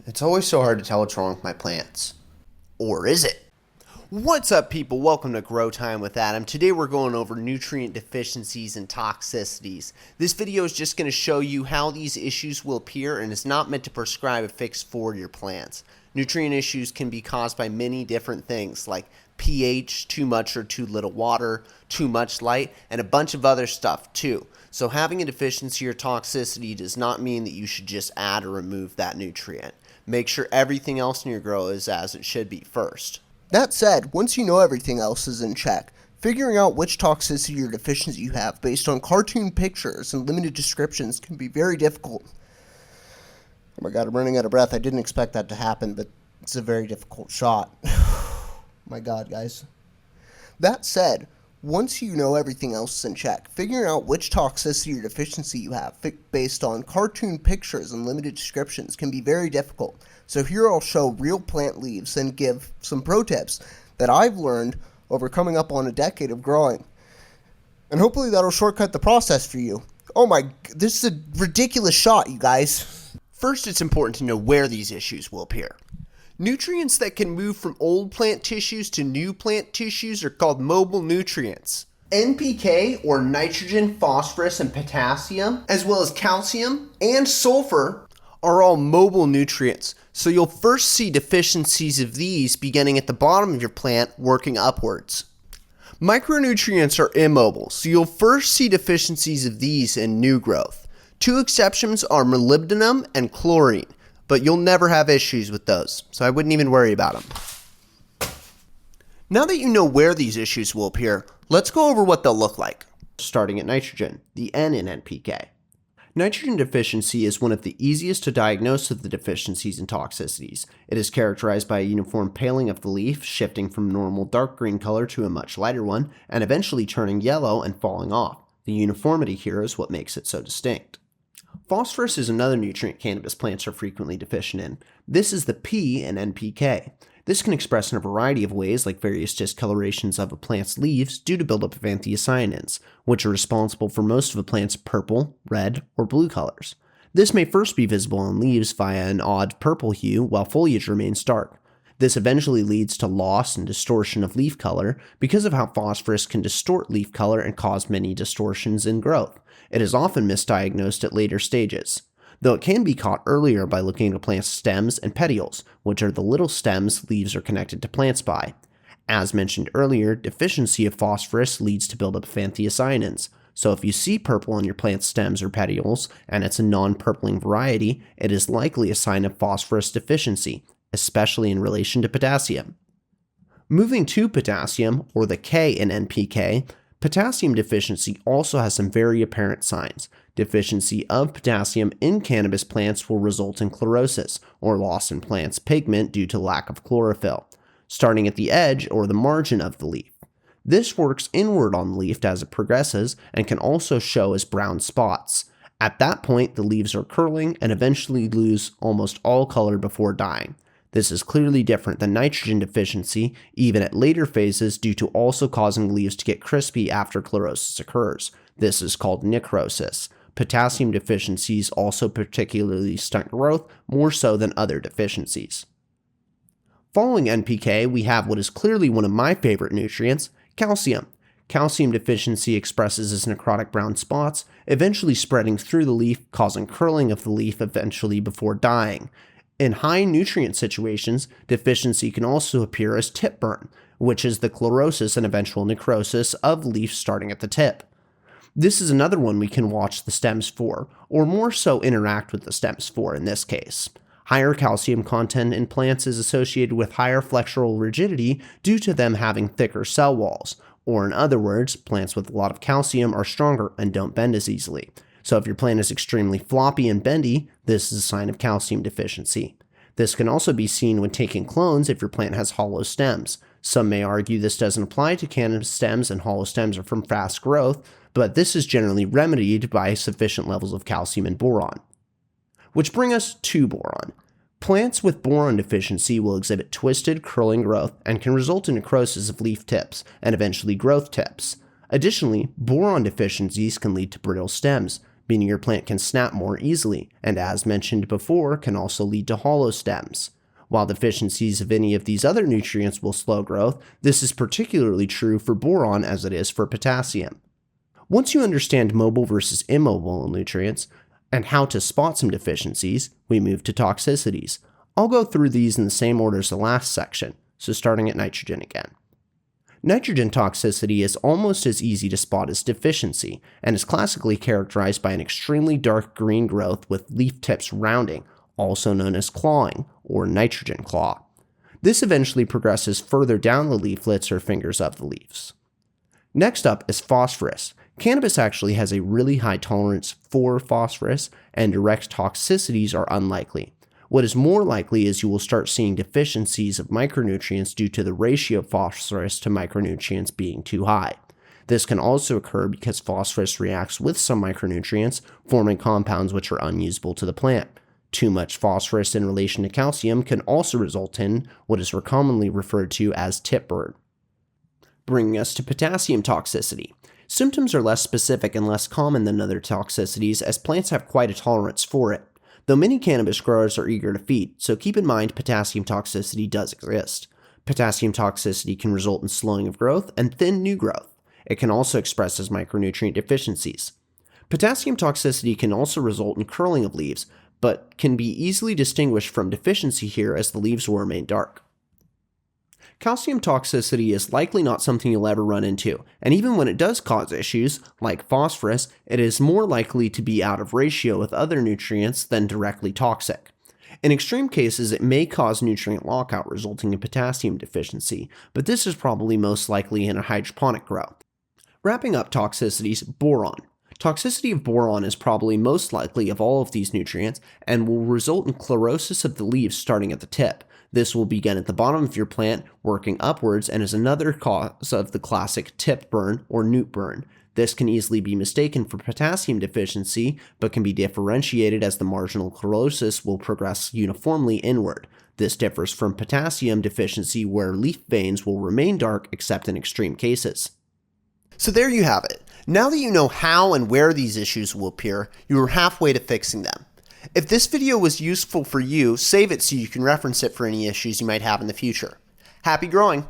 It's always so hard to tell what's wrong with my plants. Or is it? What's up, people? Welcome to Grow Time with Adam. Today we're going over nutrient deficiencies and toxicities. This video is just going to show you how these issues will appear and is not meant to prescribe a fix for your plants. Nutrient issues can be caused by many different things like pH, too much or too little water, too much light, and a bunch of other stuff too. So having a deficiency or toxicity does not mean that you should just add or remove that nutrient. Make sure everything else in your grow is as it should be first. That said, once you know everything else is in check, figuring out which toxicity or deficiency you have based on cartoon pictures and limited descriptions can be very difficult. Oh my god, I'm running out of breath. I didn't expect that to happen, but it's a very difficult shot. My god, guys. That said, once you know everything else is in check, figuring out which toxicity or deficiency you have based on cartoon pictures and limited descriptions can be very difficult. So here I'll show real plant leaves and give some pro tips that I've learned over coming up on a decade of growing. And hopefully that'll shortcut the process for you. Oh my, this is a ridiculous shot, you guys. First, it's important to know where these issues will appear. Nutrients that can move from old plant tissues to new plant tissues are called mobile nutrients. NPK, or nitrogen, phosphorus, and potassium, as well as calcium and sulfur, are all mobile nutrients. So you'll first see deficiencies of these beginning at the bottom of your plant, working upwards. Micronutrients are immobile, so you'll first see deficiencies of these in new growth. Two exceptions are molybdenum and chlorine, but you'll never have issues with those, so I wouldn't even worry about them. Now that you know where these issues will appear, let's go over what they'll look like. Starting at nitrogen, the N in NPK. Nitrogen deficiency is one of the easiest to diagnose of the deficiencies and toxicities. It is characterized by a uniform paling of the leaf, shifting from normal dark green color to a much lighter one, and eventually turning yellow and falling off. The uniformity here is what makes it so distinct. Phosphorus is another nutrient cannabis plants are frequently deficient in. This is the P in NPK. This can express in a variety of ways, like various discolorations of a plant's leaves due to buildup of anthocyanins, which are responsible for most of a plant's purple, red, or blue colors. This may first be visible in leaves via an odd purple hue while foliage remains dark. This eventually leads to loss and distortion of leaf color because of how phosphorus can distort leaf color and cause many distortions in growth. It is often misdiagnosed at later stages, though it can be caught earlier by looking at a plant's stems and petioles, which are the little stems leaves are connected to plants by. As mentioned earlier, deficiency of phosphorus leads to buildup of anthocyanins, so if you see purple on your plant's stems or petioles, and it's a non-purpling variety, it is likely a sign of phosphorus deficiency, especially in relation to potassium. Moving to potassium, or the K in NPK, potassium deficiency also has some very apparent signs. Deficiency of potassium in cannabis plants will result in chlorosis, or loss in plant's pigment due to lack of chlorophyll, starting at the edge or the margin of the leaf. This works inward on the leaf as it progresses and can also show as brown spots. At that point, the leaves are curling and eventually lose almost all color before dying. This is clearly different than nitrogen deficiency, even at later phases, due to also causing leaves to get crispy after chlorosis occurs. This is called necrosis. Potassium deficiencies also particularly stunt growth, more so than other deficiencies. Following NPK, we have what is clearly one of my favorite nutrients, calcium. Calcium deficiency expresses as necrotic brown spots, eventually spreading through the leaf, causing curling of the leaf eventually before dying. In high nutrient situations, deficiency can also appear as tip burn, which is the chlorosis and eventual necrosis of the leaf starting at the tip. This is another one we can watch the stems for, or more so interact with the stems for in this case. Higher calcium content in plants is associated with higher flexural rigidity due to them having thicker cell walls, or in other words, plants with a lot of calcium are stronger and don't bend as easily. So if your plant is extremely floppy and bendy, this is a sign of calcium deficiency. This can also be seen when taking clones if your plant has hollow stems. Some may argue this doesn't apply to cannabis stems and hollow stems are from fast growth, but this is generally remedied by sufficient levels of calcium and boron. Which bring us to boron. Plants with boron deficiency will exhibit twisted, curling growth and can result in necrosis of leaf tips and eventually growth tips. Additionally, boron deficiencies can lead to brittle stems, meaning your plant can snap more easily, and as mentioned before, can also lead to hollow stems. While deficiencies of any of these other nutrients will slow growth, this is particularly true for boron as it is for potassium. Once you understand mobile versus immobile nutrients, and how to spot some deficiencies, we move to toxicities. I'll go through these in the same order as the last section, so starting at nitrogen again. Nitrogen toxicity is almost as easy to spot as deficiency, and is classically characterized by an extremely dark green growth with leaf tips rounding, also known as clawing, or nitrogen claw. This eventually progresses further down the leaflets or fingers of the leaves. Next up is phosphorus. Cannabis actually has a really high tolerance for phosphorus, and direct toxicities are unlikely. What is more likely is you will start seeing deficiencies of micronutrients due to the ratio of phosphorus to micronutrients being too high. This can also occur because phosphorus reacts with some micronutrients, forming compounds which are unusable to the plant. Too much phosphorus in relation to calcium can also result in what is commonly referred to as tip burn. Bringing us to potassium toxicity. Symptoms are less specific and less common than other toxicities, as plants have quite a tolerance for it. Though many cannabis growers are eager to feed, so keep in mind potassium toxicity does exist. Potassium toxicity can result in slowing of growth and thin new growth. It can also express as micronutrient deficiencies. Potassium toxicity can also result in curling of leaves, but can be easily distinguished from deficiency here as the leaves will remain dark. Calcium toxicity is likely not something you'll ever run into, and even when it does cause issues, like phosphorus, it is more likely to be out of ratio with other nutrients than directly toxic. In extreme cases, it may cause nutrient lockout resulting in potassium deficiency, but this is probably most likely in a hydroponic grow. Wrapping up toxicities, boron. Toxicity of boron is probably most likely of all of these nutrients and will result in chlorosis of the leaves starting at the tip. This will begin at the bottom of your plant, working upwards, and is another cause of the classic tip burn or newt burn. This can easily be mistaken for potassium deficiency, but can be differentiated as the marginal chlorosis will progress uniformly inward. This differs from potassium deficiency, where leaf veins will remain dark except in extreme cases. So there you have it. Now that you know how and where these issues will appear, you are halfway to fixing them. If this video was useful for you, save it so you can reference it for any issues you might have in the future. Happy growing!